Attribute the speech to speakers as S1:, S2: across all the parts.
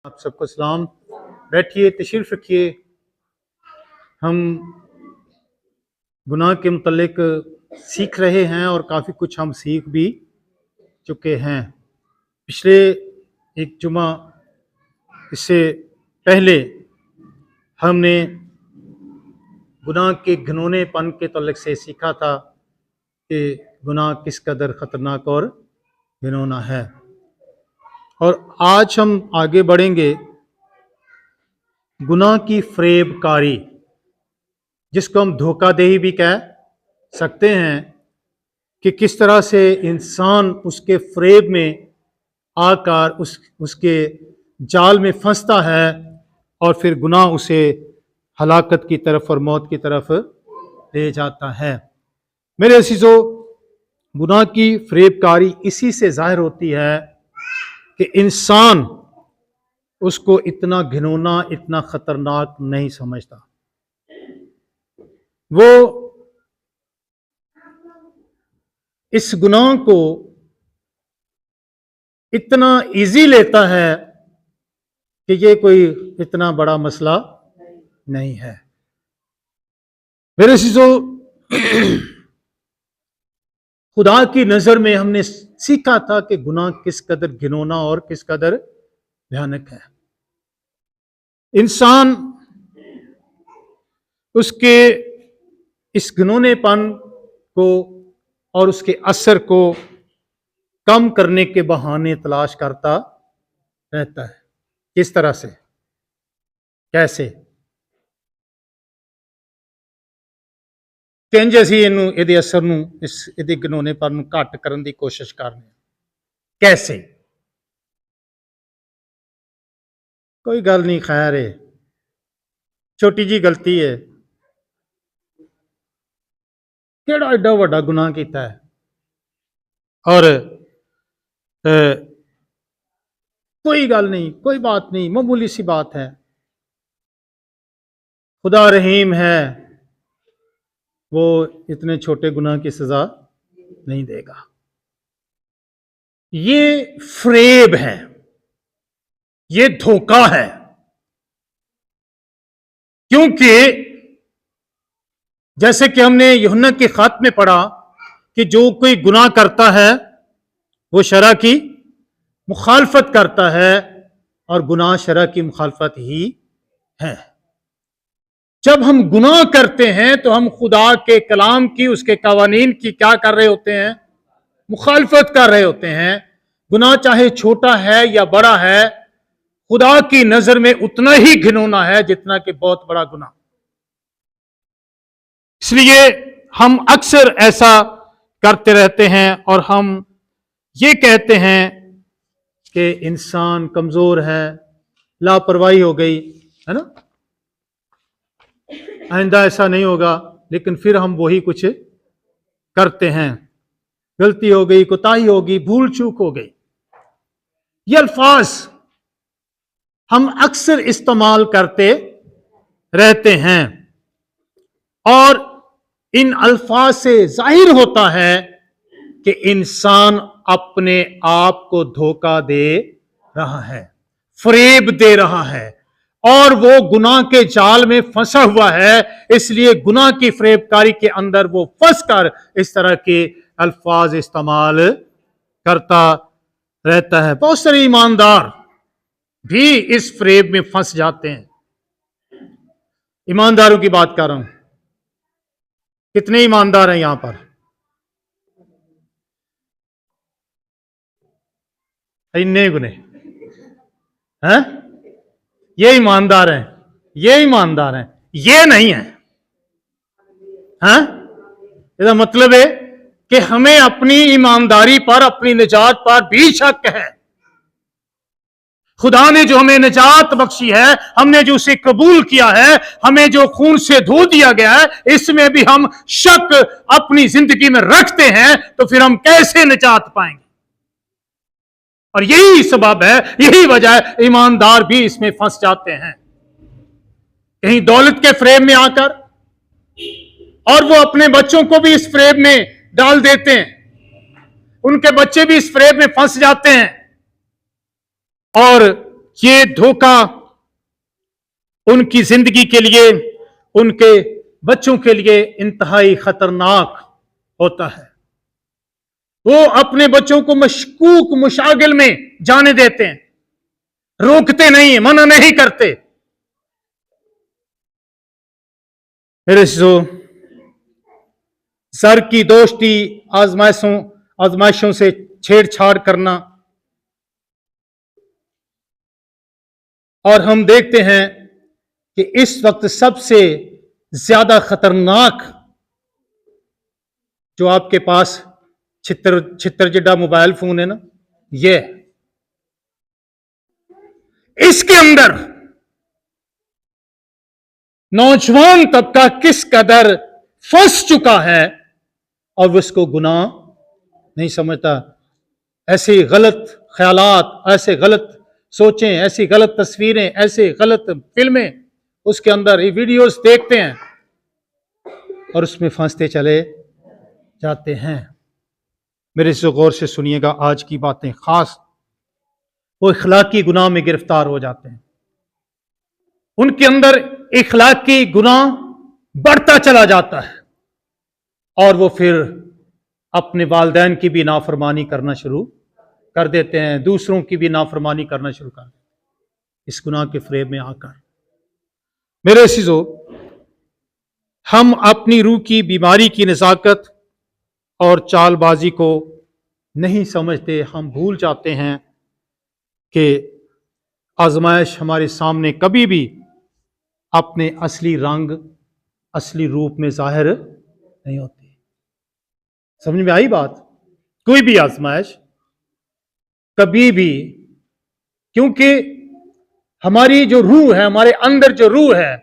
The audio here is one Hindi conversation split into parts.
S1: आप सबको सलाम। बैठिए, तशरीफ़ रखिए। हम गुनाह के मुतल्लिक सीख रहे हैं और काफ़ी कुछ हम सीख भी चुके हैं। पिछले एक जुमा इससे पहले हमने गुनाह के घिनौनेपन के तल्लुक से सीखा था कि गुनाह किस कदर ख़तरनाक और घिनौना है। और आज हम आगे बढ़ेंगे गुनाह की फ़रेबकारी, जिसको हम धोखाधड़ी भी कह सकते हैं, कि किस तरह से इंसान उसके फ़रेब में आकर उसके जाल में फंसता है और फिर गुनाह उसे हलाकत की तरफ और मौत की तरफ ले जाता है। मेरे अज़ीज़ों, गुनाह की फ़रेबकारी इसी से ज़ाहिर होती है कि इंसान उसको इतना घिनौना, इतना ख़तरनाक नहीं समझता। वो इस गुनाह को इतना इजी लेता है कि ये कोई इतना बड़ा मसला नहीं है। मेरे अज़ीज़ों, खुदा की नज़र में हमने सीखा था कि गुनाह किस कदर घिनौना और किस कदर भयानक है। इंसान उसके इस घिनौनेपन को और उसके असर को कम करने के बहाने तलाश करता रहता है। किस तरह से, कैसे? किंज असीं इहदे असर नूं, इहदे घिनौनेपन नूं घट करन दी कोशिश करने। कैसे? कोई गल नहीं, खैर है, छोटी जी गलती है, केड़ा एडा वड्डा गुनाह कीता है और कोई गल नहीं, कोई बात नहीं, मामूली सी बात है, खुदा रहीम है, वो इतने छोटे गुनाह की सजा नहीं देगा। ये फ़रेब है, ये धोखा है। क्योंकि जैसे कि हमने यूहन्ना के खत में पढ़ा कि जो कोई गुनाह करता है वो शरअ की मुखालफत करता है और गुनाह शरअ की मुखालफत ही है। जब हम गुनाह करते हैं तो हम खुदा के कलाम की, उसके कवानीन की क्या कर रहे होते हैं? मुखालफत कर रहे होते हैं। गुनाह चाहे छोटा है या बड़ा है, खुदा की नजर में उतना ही घिनौना है जितना कि बहुत बड़ा गुनाह। इसलिए हम अक्सर ऐसा करते रहते हैं और हम ये कहते हैं कि इंसान कमजोर है, लापरवाही हो गई है ना, आइंदा ऐसा नहीं होगा, लेकिन फिर हम वही कुछ करते हैं। गलती हो गई, कोताही होगी, भूल चूक हो गई। ये अल्फाज हम अक्सर इस्तेमाल करते रहते हैं और इन अल्फाज से जाहिर होता है कि इंसान अपने आप को धोखा दे रहा है, फरेब दे रहा है और वो गुनाह के जाल में फंसा हुआ है। इसलिए गुनाह की फरेबकारी के अंदर वो फंस कर इस तरह के अल्फाज इस्तेमाल करता रहता है। बहुत सारे ईमानदार भी इस फरेब में फंस जाते हैं। ईमानदारों की बात कर रहा हूं। कितने ईमानदार हैं यहां पर? इन्ने गुने हैं? ये ईमानदार हैं, ये ईमानदार हैं, ये नहीं है। हैं? इसका मतलब है कि हमें अपनी ईमानदारी पर, अपनी निजात पर भी शक है। खुदा ने जो हमें निजात बख्शी है, हमने जो उसे कबूल किया है, हमें जो खून से धो दिया गया है, इसमें भी हम शक अपनी जिंदगी में रखते हैं, तो फिर हम कैसे निजात पाएंगे? और यही सबब है, यही वजह है ईमानदार भी इसमें फंस जाते हैं, कहीं दौलत के फ्रेम में आकर, और वो अपने बच्चों को भी इस फ्रेम में डाल देते हैं। उनके बच्चे भी इस फ्रेम में फंस जाते हैं और ये धोखा उनकी जिंदगी के लिए, उनके बच्चों के लिए इंतहाई खतरनाक होता है। वो अपने बच्चों को मशकूक मुशागिल में जाने देते हैं, रोकते नहीं, मना नहीं करते। मेरे जो सर की दोस्ती, आजमाइशों से छेड़छाड़ करना, और हम देखते हैं कि इस वक्त सबसे ज्यादा खतरनाक जो आपके पास छितर जिड्डा मोबाइल फोन है ना, ये इसके अंदर नौजवान तबका किस कदर फंस चुका है और वो इसको गुनाह नहीं समझता। ऐसे गलत ख्यालात, ऐसे गलत सोचें, ऐसी गलत तस्वीरें, ऐसे गलत फिल्में उसके अंदर ये वीडियोस देखते हैं और उसमें फंसते चले जाते हैं। मेरे से गौर से सुनिएगा आज की बातें, खास वो इखलाकी गुनाह में गिरफ्तार हो जाते हैं। उनके अंदर इखलाकी गुनाह बढ़ता चला जाता है और वो फिर अपने वालिदैन की भी नाफरमानी करना शुरू कर देते हैं, दूसरों की भी नाफरमानी करना शुरू कर देते हैं इस गुनाह के फ्रेब में आकर। मेरे अज़ीज़ों, हम अपनी रूह की बीमारी की नज़ाकत और चालबाजी को नहीं समझते। हम भूल जाते हैं कि आजमाइश हमारे सामने कभी भी अपने असली रंग, असली रूप में जाहिर नहीं होती। समझ में आई बात? कोई भी आजमाइश कभी भी, क्योंकि हमारी जो रूह है, हमारे अंदर जो रूह है,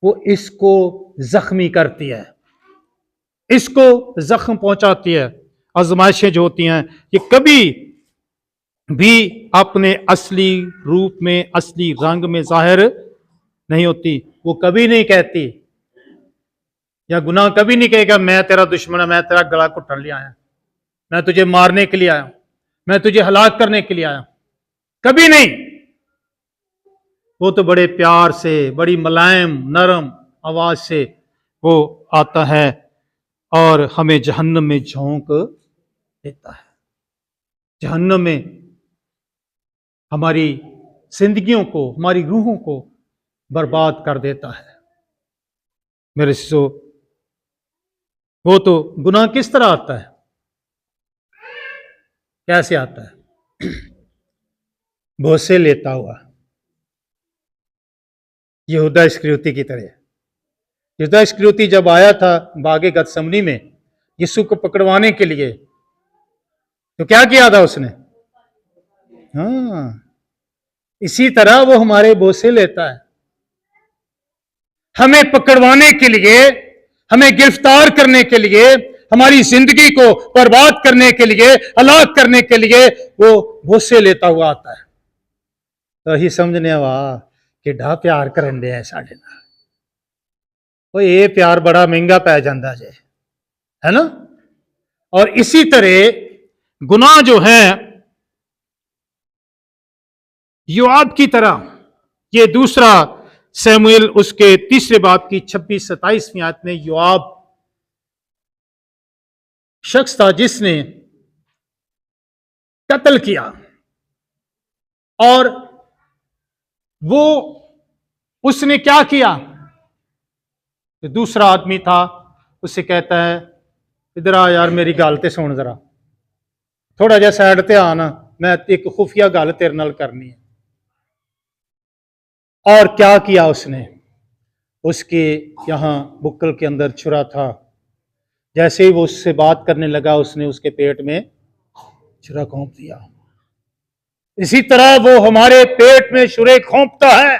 S1: वो इसको जख्मी करती है, इसको जख्म पहुंचाती है। आजमाइशें जो होती हैं ये कभी भी अपने असली रूप में, असली रंग में जाहिर नहीं होती। वो कभी नहीं कहती, या गुनाह कभी नहीं कहेगा मैं तेरा दुश्मन है, मैं तेरा गला घुटन ले आया, मैं तुझे मारने के लिए आया, मैं तुझे हलाक करने के लिए आया। कभी नहीं। वो तो बड़े प्यार से, बड़ी मुलायम नरम आवाज से वो आता है और हमें जहन्नम में झोंक देता है। जहन्नम में हमारी जिंदगियों को, हमारी रूहों को बर्बाद कर देता है। मेरे सो वो तो गुनाह किस तरह आता है, कैसे आता है? भोसे लेता हुआ, यहूदा इस्करियोती की तरह। यहूदा इस्करियोती जब आया था बागे गतसमनी में यीशु को पकड़वाने के लिए, तो क्या किया था उसने? हाँ, इसी तरह वो हमारे भोसे लेता है, हमें पकड़वाने के लिए, हमें गिरफ्तार करने के लिए, हमारी जिंदगी को बर्बाद करने के लिए, हलाक करने के लिए वो भोसे लेता हुआ आता है। तो ही समझने वाह किड्डा प्यार करन दे साडे नाल, वो ये प्यार बड़ा महंगा पै जांदा जे, है ना। और इसी तरह गुनाह जो है योआब की तरह, ये दूसरा शमूएल उसके तीसरे बाब की 26-27वीं आयत में योआब शख्स था जिसने कत्ल किया, और वो उसने क्या किया? तो दूसरा आदमी था, उससे कहता है इधर आ यार, मेरी गल ते सुन जरा, थोड़ा जा साइड ते आ ना, मैं एक खुफिया गल तेरे नाल करनी है। और क्या किया उसने? उसके यहां बुक्कल के अंदर छुरा था, जैसे ही वो उससे बात करने लगा उसने उसके पेट में छुरा घोंप दिया। इसी तरह वो हमारे पेट में छुरे घोंपता है।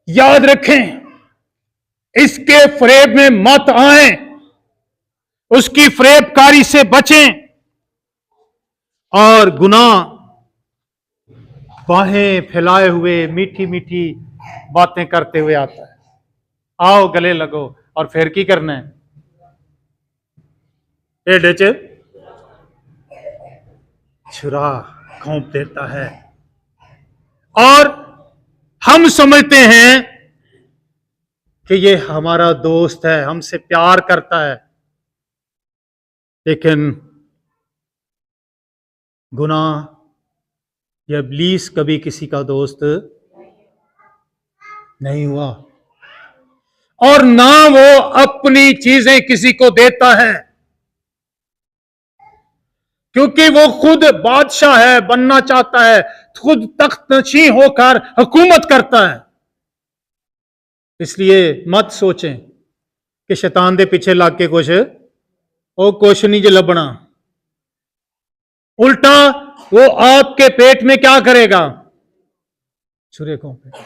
S1: याद रखें, इसके फरेब में मत आए, उसकी फरेबकारी से बचें। और गुनाह बाहें फैलाए हुए मीठी मीठी बातें करते हुए आता है, आओ गले लगो, और फिर की करना है? ढेड च छुरा घोंप देता है। और हम समझते हैं कि ये हमारा दोस्त है, हमसे प्यार करता है, लेकिन गुनाह या इब्लीस कभी किसी का दोस्त नहीं हुआ, और ना वो अपनी चीजें किसी को देता है, क्योंकि वो खुद बादशाह है, बनना चाहता है, खुद तख्त नशीं होकर हुकूमत करता है। इसलिए मत सोचें कि शैतान दे पीछे लग के कुछ नहीं जो लबना। उल्टा वो आपके पेट में क्या करेगा? छुरे घोंपेगा।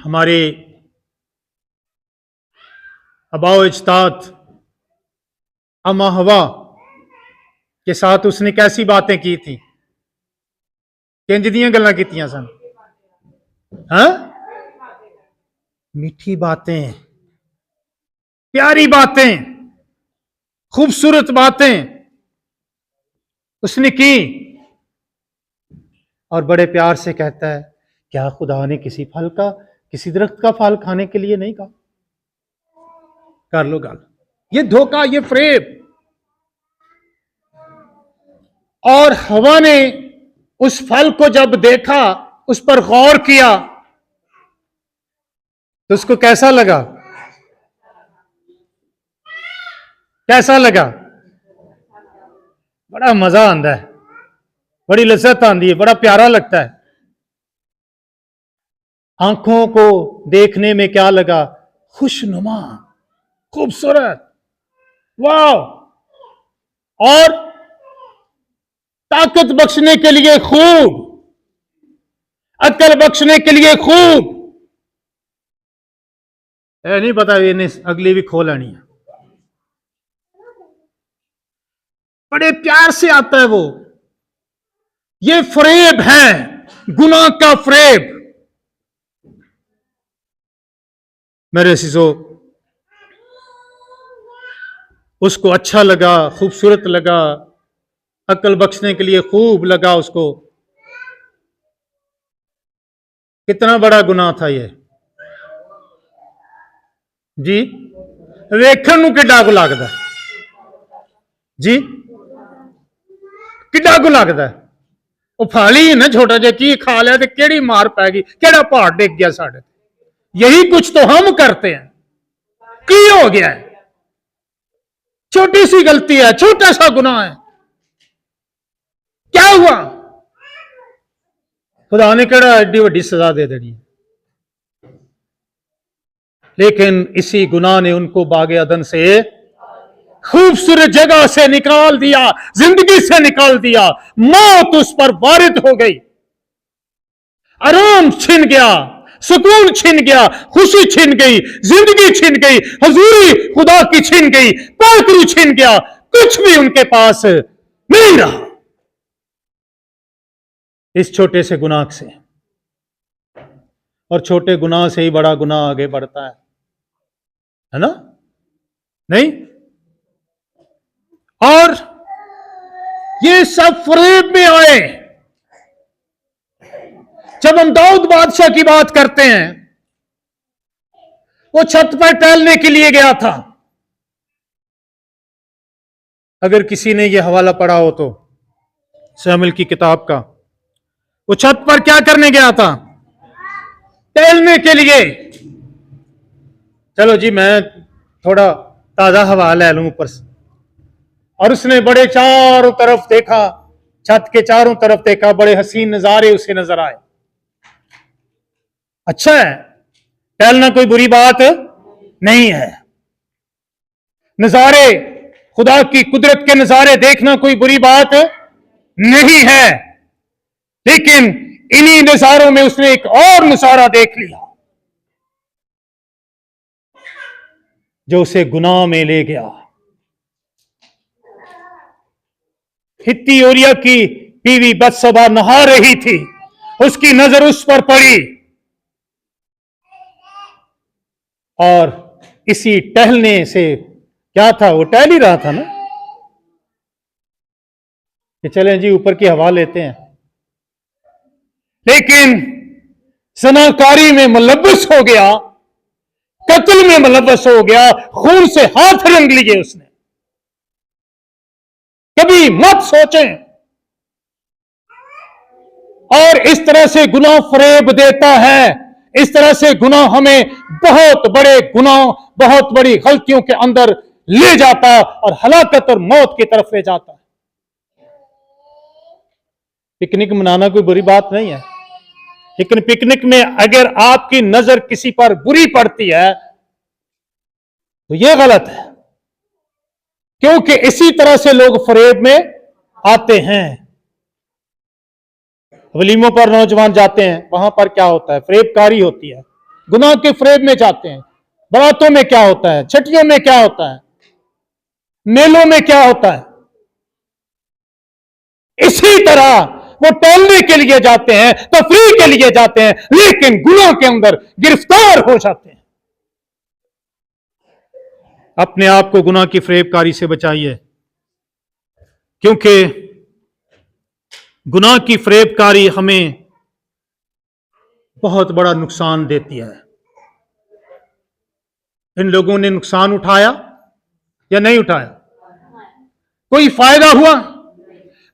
S1: हमारे अबाओ अजदाद अम्मा हवा के साथ उसने कैसी बातें की थी, किंज दियां गल्लां कीतियां सन? हाँ, मीठी बातें, प्यारी बातें, खूबसूरत बातें उसने की, और बड़े प्यार से कहता है, क्या खुदा ने किसी दरख्त का फल खाने के लिए नहीं कहा? कर लो गल। ये धोखा, ये फ्रेब। और हवा ने उस फल को जब देखा, उस पर गौर किया, तो उसको कैसा लगा? कैसा लगा? बड़ा मजा आता है, बड़ी लज्जत आती है, बड़ा प्यारा लगता है। आंखों को देखने में क्या लगा? खुशनुमा, खूबसूरत, वाह। और ताकत बख्शने के लिए खूब, अक्ल बख्शने के लिए खूब। नहीं पता इन्हें अगली भी खो लेनी है। बड़े प्यार से आता है वो। ये फ्रेब है, गुनाह का फ्रेब। मेरे सीजो, उसको अच्छा लगा, खूबसूरत लगा, अक्ल बख्शने के लिए खूब लगा उसको। कितना बड़ा गुनाह था ये जी। वेखण नूं किड्डा को लगदा जी, किड्डा को लगदा। वो फाली है ना छोटा जिहा, की खा लिया तो केड़ी मार पै गई, केड़ा पहाड़ डिग गया साढ़े। यही कुछ तो हम करते हैं। की हो गया है? छोटी सी गलती है, छोटा सा गुनाह है, क्या हुआ? खुदा ने केड़ा एडी वड्डी सजा दे देनी है? लेकिन इसी गुनाह ने उनको बागे अदन से खूबसूरत जगह से निकाल दिया, जिंदगी से निकाल दिया। मौत उस पर वारिद हो गई, आराम छिन गया, सुकून छिन गया, खुशी छिन गई, जिंदगी छिन गई, हजूरी खुदा की छिन गई, पाकरू छिन गया, कुछ भी उनके पास नहीं रहा इस छोटे से गुनाह से। और छोटे गुनाह से ही बड़ा गुनाह आगे बढ़ता है ना? नहीं? और ये सब फरेब में आए। जब हम दाऊद बादशाह की बात करते हैं, वो छत पर टहलने के लिए गया था। अगर किसी ने यह हवाला पढ़ा हो तो शमील की किताब का, वो छत पर क्या करने गया था? टहलने के लिए। चलो जी, मैं थोड़ा ताजा हवा ले लूं ऊपर से। और उसने बड़े चारों तरफ देखा, छत के चारों तरफ देखा, बड़े हसीन नजारे उसे नजर आए। अच्छा है, टहलना कोई बुरी बात नहीं है। नजारे, खुदा की कुदरत के नजारे देखना कोई बुरी बात नहीं है। लेकिन इन्हीं नजारों में उसने एक और नजारा देख लिया जो उसे गुनाह में ले गया। हित्ती ओरिया की बीवी बत्सबा नहा रही थी, उसकी नजर उस पर पड़ी, और इसी टहलने से क्या था, वो टहल ही रहा था ना, कि चलें जी ऊपर की हवा लेते हैं, लेकिन ज़नाकारी में मुलव्वस हो गया, कत्ल में मुलव्वस हो गया, खून से हाथ रंग लिए उसने। कभी मत सोचें। और इस तरह से गुनाह फरेब देता है, इस तरह से गुनाह हमें बहुत बड़े गुनाह, बहुत बड़ी गलतियों के अंदर ले जाता और हलाकत और मौत की तरफ ले जाता है। पिकनिक मनाना कोई बुरी बात नहीं है, लेकिन पिकनिक में अगर आपकी नजर किसी पर बुरी पड़ती है तो यह गलत है, क्योंकि इसी तरह से लोग फरेब में आते हैं। वलीमों पर नौजवान जाते हैं, वहां पर क्या होता है? फरेबकारी होती है, गुनाह के फरेब में जाते हैं। बारातों में क्या होता है? छठियों में क्या होता है? मेलों में क्या होता है? इसी तरह वो टहलने के लिए जाते हैं, तफरीह के लिए जाते हैं, लेकिन गुनाह के अंदर गिरफ्तार हो जाते हैं। अपने आप को गुनाह की फरेबकारी से बचाइए, क्योंकि गुनाह की फरेबकारी हमें बहुत बड़ा नुकसान देती है। इन लोगों ने नुकसान उठाया या नहीं उठाया? कोई फायदा हुआ?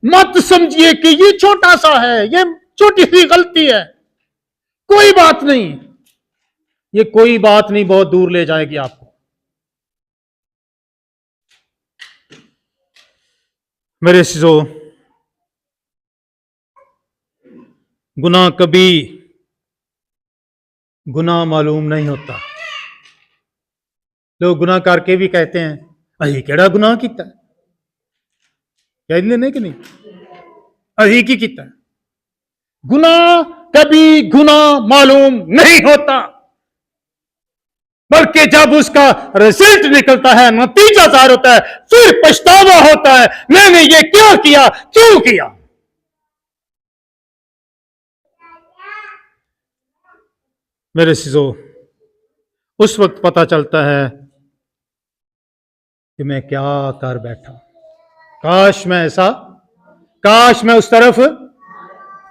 S1: मत समझिए कि ये छोटा सा है, ये छोटी सी गलती है, कोई बात नहीं। ये कोई बात नहीं बहुत दूर ले जाएगी आपको। मेरे सिजो, गुनाह कभी गुनाह मालूम नहीं होता। लोग गुनाह करके भी कहते हैं अही केड़ा गुनाह किया, कहते नहीं कि नहीं, अही की किया। गुनाह कभी गुनाह मालूम नहीं होता, बल्कि जब उसका रिजल्ट निकलता है, नतीजा जाहिर होता है, फिर पछतावा होता है, मैंने ये क्या किया, क्यों किया। मेरे सिजो, उस वक्त पता चलता है कि मैं क्या कर बैठा। काश मैं ऐसा, काश मैं उस तरफ,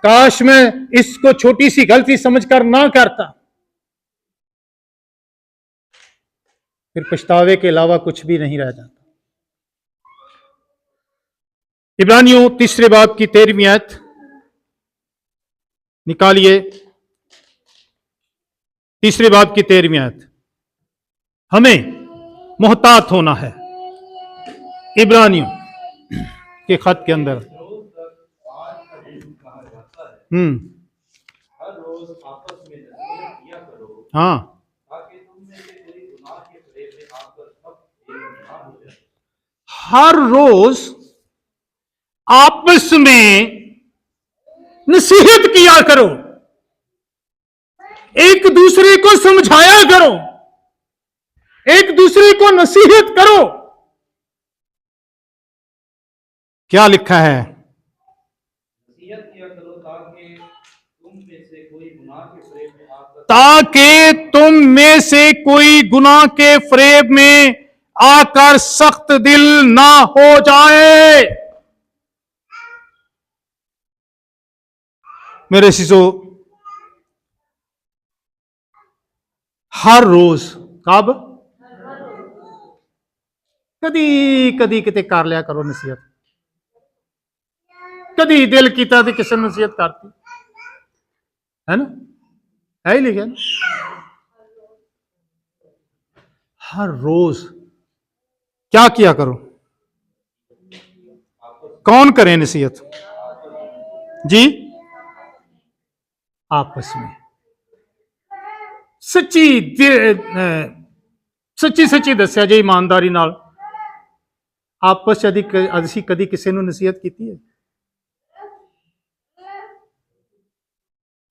S1: काश मैं इसको छोटी सी गलती समझकर ना करता। फिर पछतावे के अलावा कुछ भी नहीं रह जाता। इब्रानियों 3 बाब की 13वीं आयत निकालिए। 3 बाब की 13वीं आयत। हमें मोहतात होना है। इब्रानियों के खत के अंदर
S2: हर रोज आपस में नसीहत किया करो,
S1: हाँ,
S2: ताकि तुम में से कोई गुनाह के फरेब में आकर सब एक ना हो जाए।
S1: हर रोज आपस में नसीहत किया करो, एक दूसरे को समझाया करो, एक दूसरे को नसीहत करो। क्या लिखा है?
S2: नसीहत किया करो ताकि तुम में से कोई गुनाह के फरेब में आकर,
S1: ताकि तुम में से कोई गुनाह के फरेब में आकर सख्त दिल ना हो जाए। मेरे शिशो, हर रोज, कब? कदी कदी किते कर लिया करो नसीहत, कदी दिल कीता ते किसी नसीहत करती है ना, है ही लिखा ना। हर रोज क्या किया करो? कौन करे नसीहत जी? आपस में सच्ची सच्ची सच्ची दस्या जी, ईमानदारी नाल आपस असी कदी किसी ਨੂੰ नसीहत की है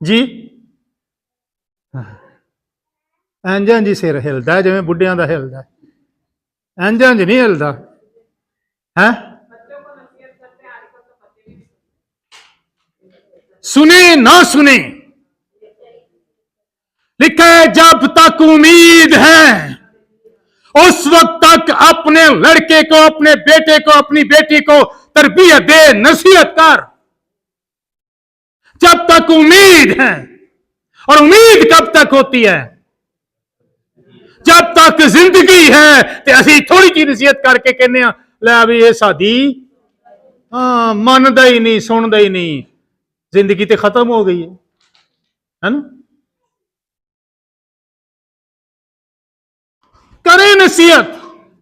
S1: जी? इंज इंज सिर हिलता है जिवें बुढ़ियां दा हिलदा, इंज इंज नहीं हिलदा है। सुने ना सुने, लिखा है जब तक उम्मीद है उस वक्त तक अपने लड़के को, अपने बेटे को, अपनी बेटी को तरबियत दे, नसीहत कर, जब तक उम्मीद है। और उम्मीद कब तक होती है? जब तक जिंदगी है। तो असी थोड़ी जी नसीहत करके कहने लै भी ये सादी मनदा ही नहीं, सुनदा ही नहीं, जिंदगी तो खत्म हो गई है ना। करें नसीहत,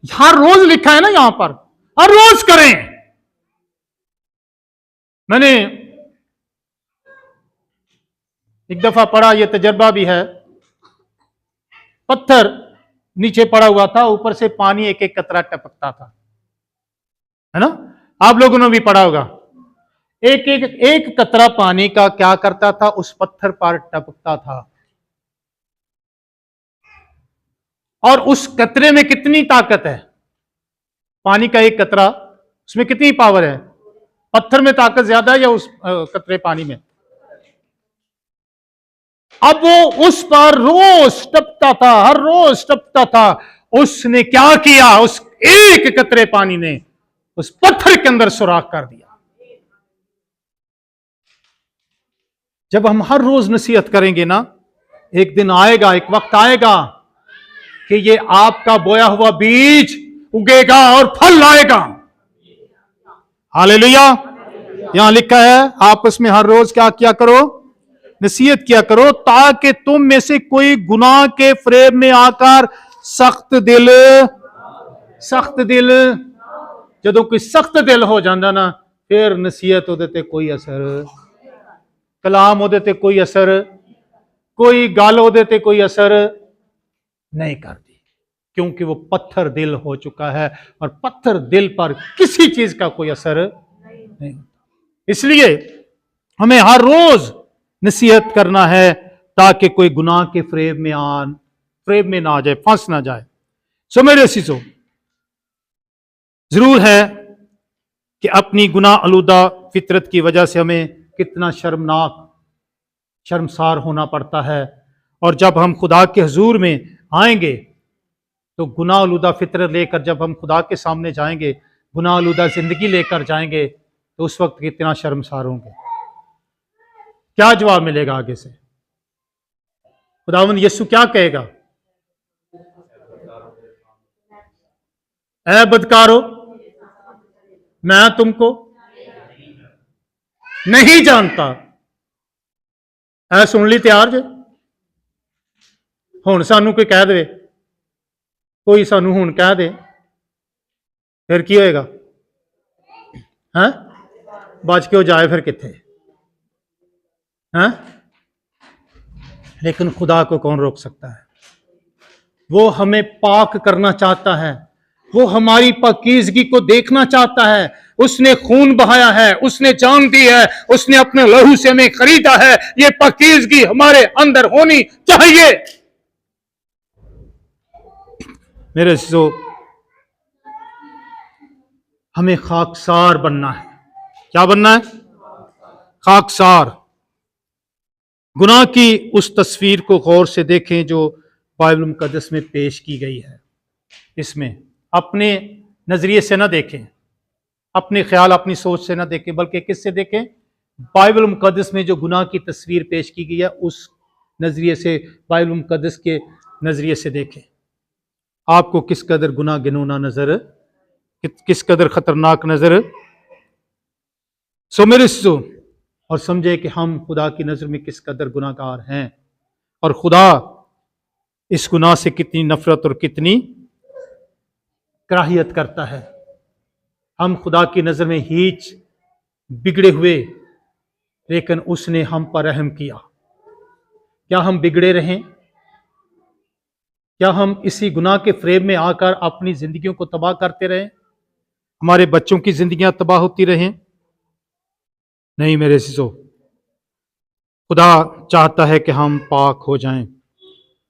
S1: हर रोज लिखा है ना यहां पर, हर रोज करें। मैंने एक दफा पढ़ा, यह तजर्बा भी है। पत्थर नीचे पड़ा हुआ था, ऊपर से पानी एक एक कतरा टपकता था, है ना। आप लोगों ने भी पढ़ा होगा। एक कतरा पानी का क्या करता था, उस पत्थर पर टपकता था। और उस कतरे में कितनी ताकत है? पानी का एक कतरा, उसमें कितनी पावर है? पत्थर में ताकत ज्यादा है या उस कतरे पानी में? अब वो उस पर रोज टपकता था, हर रोज टपकता था। उसने क्या किया? उस एक कतरे पानी ने उस पत्थर के अंदर सुराख कर दिया। जब हम हर रोज नसीहत करेंगे ना, एक दिन आएगा, एक वक्त आएगा कि ये आपका बोया हुआ बीज उगेगा और फल लाएगा। हालेलुया। यहां लिखा है आपस में हर रोज क्या किया करो? नसीहत किया करो, ताकि तुम में से कोई गुनाह के फ्रेब में आकर सख्त दिल जदों कोई सख्त दिल हो जाता ना, फिर नसीहत ਉਹਦੇ ਤੇ कोई असर, कलाम ਉਹਦੇ ਤੇ कोई असर, कोई गल ਉਹਦੇ ਤੇ कोई असर नहीं करती, क्योंकि वो पत्थर दिल हो चुका है और पत्थर दिल पर किसी चीज का कोई असर नहीं होता। इसलिए हमें हर रोज नसीहत करना है, ताकि कोई गुनाह के फ्रेब में ना आ जाए, फंस ना जाए। सो मेरे असीजों, जरूर है कि अपनी गुनाह आलूदा फितरत की वजह से हमें कितना शर्मसार होना पड़ता है। और जब हम खुदा के हुजूर में आएंगे, तो गुनाह आलूदा फितरत लेकर जब हम खुदा के सामने जाएंगे, गुनाह आलूदा जिंदगी लेकर जाएंगे, तो उस वक्त कितना शर्मसार होंगे। क्या जवाब मिलेगा आगे से? खुदावंद यीशु क्या कहेगा? ऐ बदकारो, मैं तुमको नहीं जानता। ऐ सुन ली तैयार जे? हुण सानू कोई कह दे, कोई सानू हुण कह दे, फिर की होएगा? हैं? बच के जाए फिर किथे? हैं? लेकिन खुदा को कौन रोक सकता है? वो हमें पाक करना चाहता है, वो हमारी पाकीज़गी को देखना चाहता है। उसने खून बहाया है, उसने जान दी है, उसने अपने लहू से हमें खरीदा है। ये पाकीज़गी हमारे अंदर होनी चाहिए। मेरे अज़ीज़ों, हमें खाकसार बनना है। क्या बनना है? खाकसार। गुनाह की उस तस्वीर को गौर से देखें जो बाइबल मुकद्दस में पेश की गई है। इसमें अपने नजरिए से ना देखें, अपने ख्याल, अपनी सोच से ना देखें, बल्कि किससे देखें? बाइबल मुकद्दस में जो गुनाह की तस्वीर पेश की गई है, उस नजरिए से, बाइबल मुकद्दस के नजरिए से देखें। आपको किस कदर गुनाह गिनौना नजर, किस कदर खतरनाक नजर। सो मेरे सो, और समझे कि हम खुदा की नजर में किस कदर गुनाहगार हैं, और खुदा इस गुनाह से कितनी नफरत और कितनी कराहियत करता है। हम खुदा की नजर में हीच बिगड़े हुए, लेकिन उसने हम पर रहम किया। क्या हम बिगड़े रहें? क्या हम इसी गुनाह के फ्रेम में आकर अपनी जिंदगियों को तबाह करते रहें? हमारे बच्चों की जिंदगियां तबाह होती रहें? नहीं मेरे अज़ीज़ों, खुदा चाहता है कि हम पाक हो जाएं,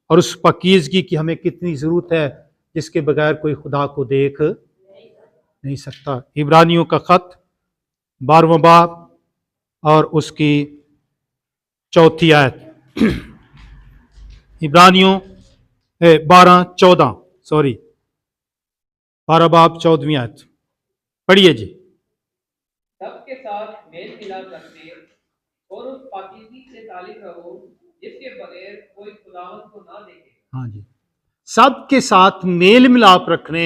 S1: और उस पाकीज़गी की हमें कितनी ज़रूरत है, जिसके बगैर कोई खुदा को देख नहीं सकता। इब्रानियों का खत 12वां बाब और उसकी 4थी आयत। इब्रानियों 12:14, सॉरी, 12 बाब 14वीं आयत पढ़िए जी।
S2: सबके साथ मेल मिलाप रखने और उस पाकीज़गी से ताल्लुक रहो जिसके बगैर कोई खुदावंद को ना देखे।
S1: हाँ जी, सबके साथ मेल मिलाप रखने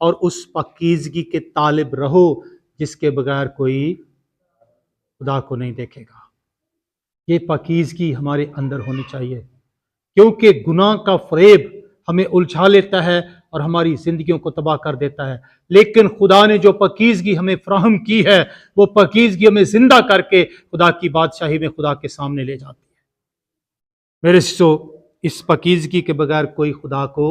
S1: और उस पाकीज़गी के तालिब रहो जिसके बगैर कोई खुदा को नहीं देखेगा। ये पाकीज़गी हमारे अंदर होनी चाहिए, क्योंकि गुनाह का फरेब हमें उलझा लेता है और हमारी जिंदगियों को तबाह कर देता है। लेकिन खुदा ने जो पाकीज़गी हमें फराहम की है, वो पाकीज़गी हमें जिंदा करके खुदा की बादशाही में खुदा के सामने ले जाती है। मेरे सिसो, इस पाकीज़गी के बगैर कोई खुदा को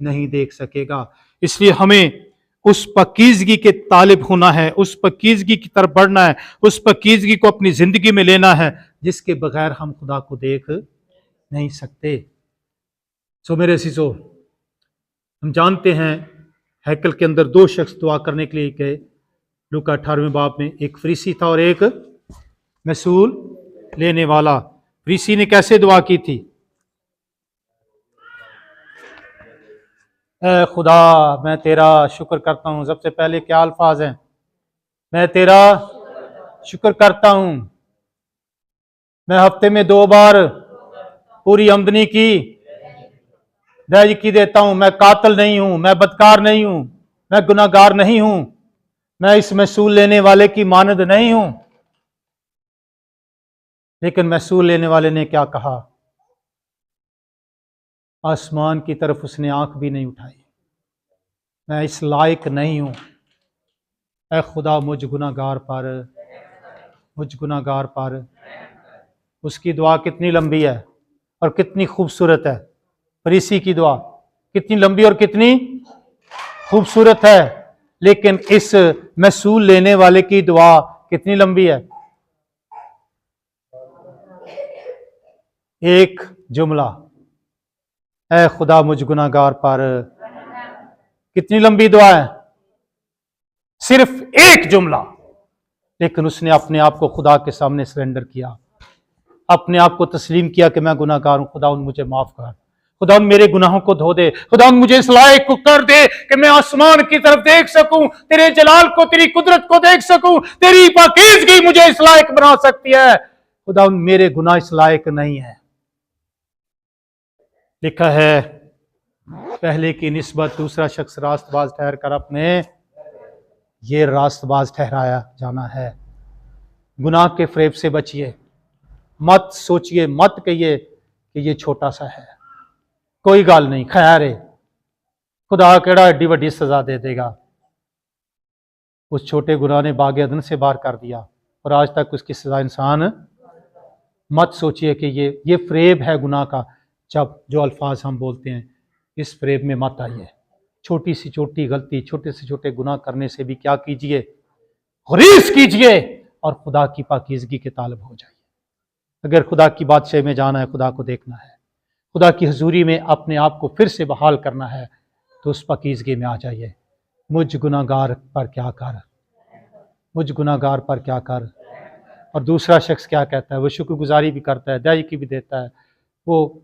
S1: नहीं देख सकेगा। इसलिए हमें उस पाकीज़गी के तालिब होना है, उस पाकीज़गी की तरफ बढ़ना है, उस पाकीज़गी को अपनी जिंदगी में लेना है जिसके बगैर हम खुदा को देख नहीं सकते। सो मेरे सिसो, हम जानते हैं हैकल के अंदर 2 शख्स दुआ करने के लिए गए। लूका 18वें बाब में एक फरीसी था और एक महसूल लेने वाला। फरीसी ने कैसे दुआ की थी? ऐ खुदा, मैं तेरा शुक्र करता हूँ। सबसे पहले क्या अल्फाज हैं? मैं तेरा शुक्र करता हूँ, मैं हफ्ते में 2 बार पूरी आमदनी की अदायगी देता हूं, मैं कातिल नहीं हूं, मैं बदकार नहीं हूं, मैं गुनाहगार नहीं हूं, मैं इस महसूल लेने वाले की मानद नहीं हूं। लेकिन महसूल लेने वाले ने क्या कहा? आसमान की तरफ उसने आंख भी नहीं उठाई, मैं इस लायक नहीं हूं। ऐ खुदा, मुझ गुनाहगार पर। उसकी दुआ कितनी लंबी है और कितनी खूबसूरत है। फरीसी की दुआ कितनी लंबी और कितनी खूबसूरत है, लेकिन इस महसूल लेने वाले की दुआ कितनी लंबी है? एक जुमला, ऐ खुदा मुझ गुनाहगार पर। कितनी लंबी दुआ है? सिर्फ एक जुमला। लेकिन उसने अपने आप को खुदा के सामने सरेंडर किया, अपने आप को तस्लीम किया कि मैं गुनाहगार हूं, खुदा मुझे माफ कर, खुदा मेरे गुनाहों को धो दे, खुदा मुझे इस लायक को कर दे कि मैं आसमान की तरफ देख सकूं, तेरे जलाल को, तेरी कुदरत को देख सकूं, तेरी पाकीज़गी मुझे इस लायक बना सकती है। खुदा मेरे गुनाह इस लायक नहीं है। लिखा है, पहले की निस्बत दूसरा शख्स रास्तबाज ठहर कर अपने ये रास्तबाज ठहराया जाना है। गुनाह के फरेब से बचिए, मत सोचिए, मत कहिए कि ये छोटा सा है, कोई गल नहीं, खैर है, खुदा केड़ा एडी वड्डी सजा दे देगा। उस छोटे गुनाह ने बागे अदन से बाहर कर दिया और आज तक उसकी सजा इंसान। मत सोचिए कि ये फरेब है गुनाह का। जब जो अल्फाज हम बोलते हैं, इस फरेब में मत आइए। छोटी सी छोटी गलती, छोटे से छोटे गुनाह करने से भी क्या कीजिए? गुरीज कीजिए और खुदा की पाकीज़गी के तालिब हो जाइए। अगर खुदा की बादशाही में जाना है, खुदा को देखना है, खुदा की हजूरी में अपने आप को फिर से बहाल करना है, तो उस पाकीज़गी में आ जाइए। मुझ गुनाहगार पर क्या कर, मुझ गुनाहगार पर क्या कर। और दूसरा शख्स क्या कहता है? वो शुक्रगुजारी भी करता है, अदायगी भी देता है, वो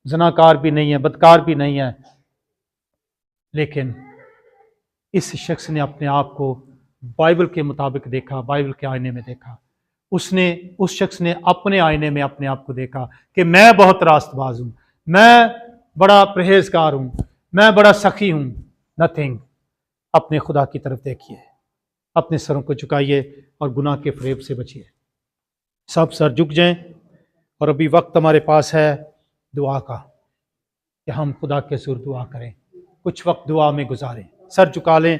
S1: ज़नाकार भी नहीं है, बदकार भी नहीं है। लेकिन इस शख्स ने अपने आप को बाइबल के मुताबिक देखा, बाइबल के आईने में देखा। उस शख्स ने अपने आईने में अपने आप को देखा कि मैं बहुत रास्तबाज हूं, मैं बड़ा परहेजगार हूं, मैं बड़ा सखी हूं। नथिंग। अपने खुदा की तरफ देखिए, अपने सरों को झुकाइए और गुनाह के फरेब से बचिए। सब सर झुक जाएं और अभी वक्त हमारे पास है दुआ का कि हम खुदा के सुर दुआ करें, कुछ वक्त दुआ में गुजारें। सर झुका लें।